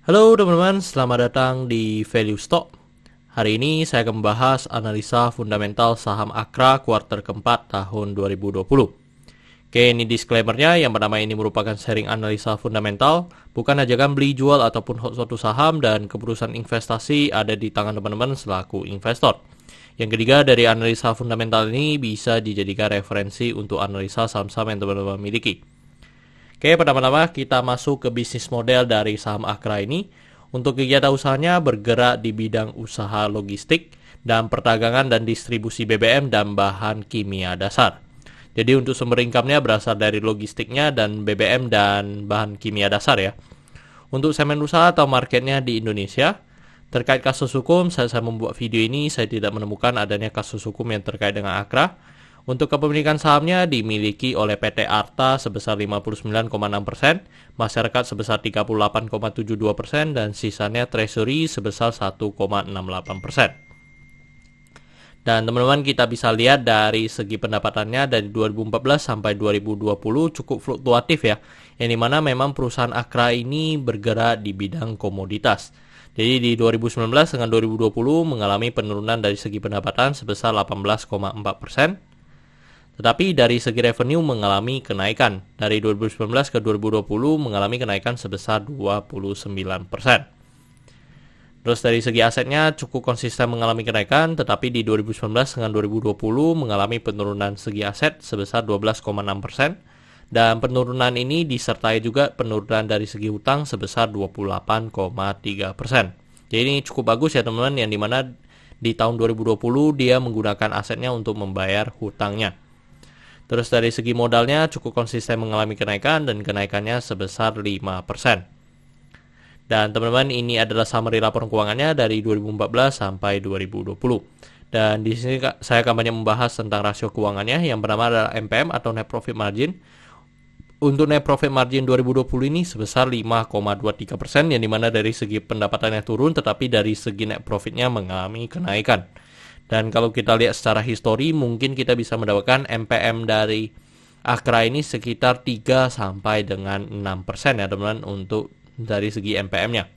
Halo teman-teman, selamat datang di Value Stock. Hari ini saya akan membahas analisa fundamental saham Akra kuartal keempat tahun 2020. Oke, ini disclaimer-nya. Yang pertama, ini merupakan sharing analisa fundamental, bukan ajakan beli jual ataupun hold suatu saham, dan keputusan investasi ada di tangan teman-teman selaku investor. Yang ketiga, dari analisa fundamental ini bisa dijadikan referensi untuk analisa saham-saham yang teman-teman miliki. Oke, pertama-tama kita masuk ke bisnis model dari saham Akra ini. Untuk kegiatan usahanya bergerak di bidang usaha logistik dan perdagangan dan distribusi BBM dan bahan kimia dasar. Jadi untuk sumber income-nya berasal dari logistiknya dan BBM dan bahan kimia dasar ya. Untuk segmen usaha atau marketnya di Indonesia, terkait kasus hukum, saya membuat video ini, saya tidak menemukan adanya kasus hukum yang terkait dengan Akra. Untuk kepemilikan sahamnya dimiliki oleh PT Arta sebesar 59,6%, masyarakat sebesar 38,72%, dan sisanya treasury sebesar 1,68%. Dan teman-teman, kita bisa lihat dari segi pendapatannya dari 2014 sampai 2020 cukup fluktuatif ya, yang dimana memang perusahaan Akra ini bergerak di bidang komoditas. Jadi di 2019 dengan 2020 mengalami penurunan dari segi pendapatan sebesar 18,4%. Tetapi dari segi revenue mengalami kenaikan. Dari 2019 ke 2020 mengalami kenaikan sebesar 29%. Terus dari segi asetnya cukup konsisten mengalami kenaikan, tetapi di 2019 dengan 2020 mengalami penurunan segi aset sebesar 12,6%. Dan penurunan ini disertai juga penurunan dari segi hutang sebesar 28,3%. Jadi ini cukup bagus ya teman-teman, yang dimana di tahun 2020 dia menggunakan asetnya untuk membayar hutangnya. Terus dari segi modalnya cukup konsisten mengalami kenaikan dan kenaikannya sebesar 5%. Dan teman-teman, ini adalah summary laporan keuangannya dari 2014 sampai 2020. Dan di sini saya akan banyak membahas tentang rasio keuangannya. Yang pertama adalah NPM atau net profit margin. Untuk net profit margin 2020 ini sebesar 5,23%, yang dimana dari segi pendapatannya turun tetapi dari segi net profitnya mengalami kenaikan. Dan kalau kita lihat secara histori, mungkin kita bisa mendapatkan NPM dari Akra ini sekitar 3 sampai dengan 6% ya teman-teman untuk dari segi NPM-nya.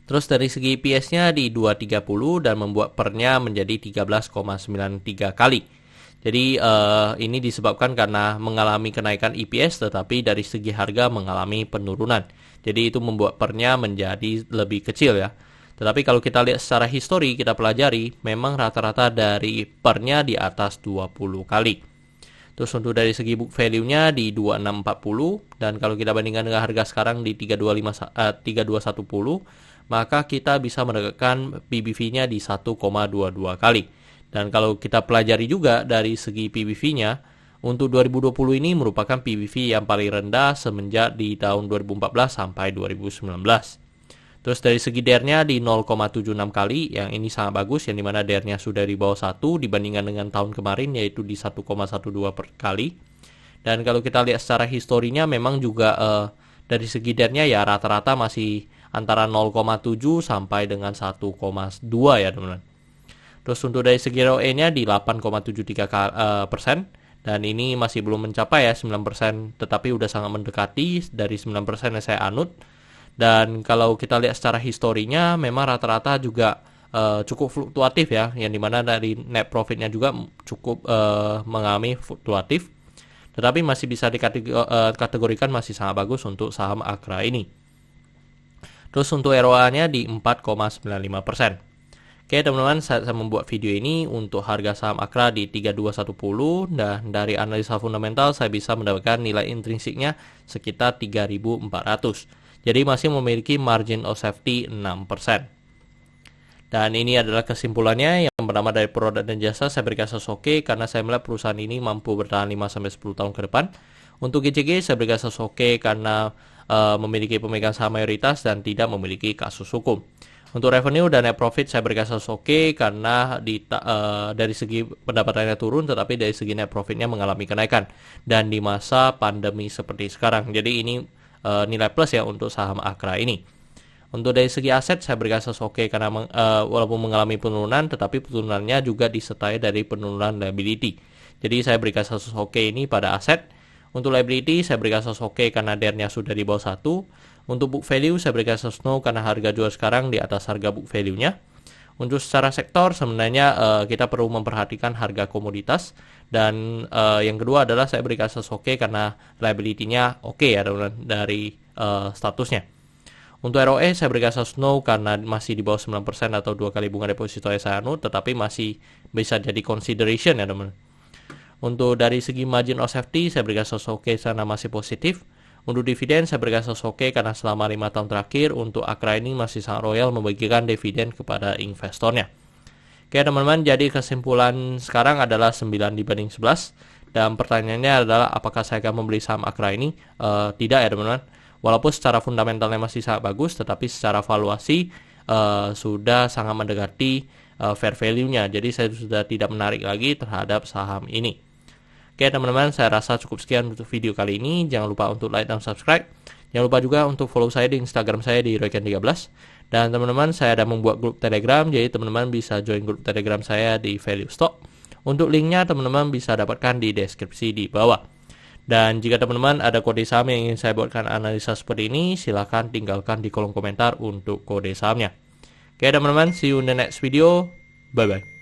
Terus dari segi EPS-nya di 230 dan membuat pernya menjadi 13,93 kali. Jadi ini disebabkan karena mengalami kenaikan EPS tetapi dari segi harga mengalami penurunan. Jadi itu membuat pernya menjadi lebih kecil ya. Tetapi kalau kita lihat secara histori, kita pelajari, memang rata-rata dari pernya di atas 20 kali. Terus untuk dari segi book value-nya di 2640, dan kalau kita bandingkan dengan harga sekarang di 3210, maka kita bisa mendapatkan PBV-nya di 1,22 kali. Dan kalau kita pelajari juga dari segi PBV-nya, untuk 2020 ini merupakan PBV yang paling rendah semenjak di tahun 2014 sampai 2019. Terus dari segi DER-nya di 0,76 kali, yang ini sangat bagus, yang dimana DER-nya sudah di bawah 1 dibandingkan dengan tahun kemarin, yaitu di 1,12 per kali. Dan kalau kita lihat secara historinya, memang juga dari segi DER-nya ya rata-rata masih antara 0,7 sampai dengan 1,2 ya teman-teman. Terus untuk dari segi ROE-nya di 8,73%, dan ini masih belum mencapai ya 9%, tetapi udah sangat mendekati dari 9% yang saya anut. Dan kalau kita lihat secara historinya, memang rata-rata juga cukup fluktuatif ya, yang dimana dari net profitnya juga cukup mengalami fluktuatif, tetapi masih bisa dikategorikan masih sangat bagus untuk saham Akra ini. Terus untuk ROA-nya di 4,95%. Oke teman-teman, saya membuat video ini untuk harga saham Akra di 32110, dan dari analisa fundamental saya bisa mendapatkan nilai intrinsiknya sekitar 3.400. Jadi masih memiliki margin of safety 6%. Dan ini adalah kesimpulannya. Yang pertama dari produk dan jasa saya berikan oke karena saya melihat perusahaan ini mampu bertahan 5-10 tahun ke depan. Untuk GCG saya berikan oke karena memiliki pemegang saham mayoritas dan tidak memiliki kasus hukum. Untuk revenue dan net profit saya berikan oke karena dari segi pendapatannya turun tetapi dari segi net profitnya mengalami kenaikan. Dan di masa pandemi seperti sekarang. Jadi ini nilai plus ya untuk saham Akra ini. Untuk dari segi aset saya berikan oke karena walaupun mengalami penurunan tetapi penurunannya juga disertai dari penurunan liability. Jadi saya berikan oke ini pada aset. Untuk liability saya berikan oke karena DER-nya sudah di bawah 1. Untuk book value saya berikan status no karena harga jual sekarang di atas harga book value-nya. Untuk secara sektor sebenarnya kita perlu memperhatikan harga komoditas, dan yang kedua adalah saya berikan status oke karena liability-nya oke ya dari statusnya. Untuk ROE saya berikan status no karena masih di bawah 9% atau 2 kali bunga deposito SI annual, tetapi masih bisa jadi consideration ya teman. Untuk dari segi margin of safety saya berikan status oke karena masih positif. Untuk dividen saya berikan status oke karena selama 5 tahun terakhir untuk Akra ini masih sangat royal membagikan dividen kepada investornya. Oke teman-teman, jadi kesimpulan sekarang adalah 9/11, dan pertanyaannya adalah apakah saya akan membeli saham Akra ini? Tidak ya teman-teman. Walaupun secara fundamentalnya masih sangat bagus, tetapi secara valuasi sudah sangat mendekati fair value-nya. Jadi saya sudah tidak menarik lagi terhadap saham ini. Oke teman-teman, saya rasa cukup sekian untuk video kali ini. Jangan lupa untuk like dan subscribe. Jangan lupa juga untuk follow saya di Instagram saya di Royken13. Dan teman-teman, saya ada membuat grup Telegram, jadi teman-teman bisa join grup Telegram saya di Value Stock. Untuk linknya teman-teman bisa dapatkan di deskripsi di bawah. Dan jika teman-teman ada kode saham yang ingin saya buatkan analisa seperti ini, silahkan tinggalkan di kolom komentar untuk kode sahamnya. Oke teman-teman, see you in the next video. Bye-bye.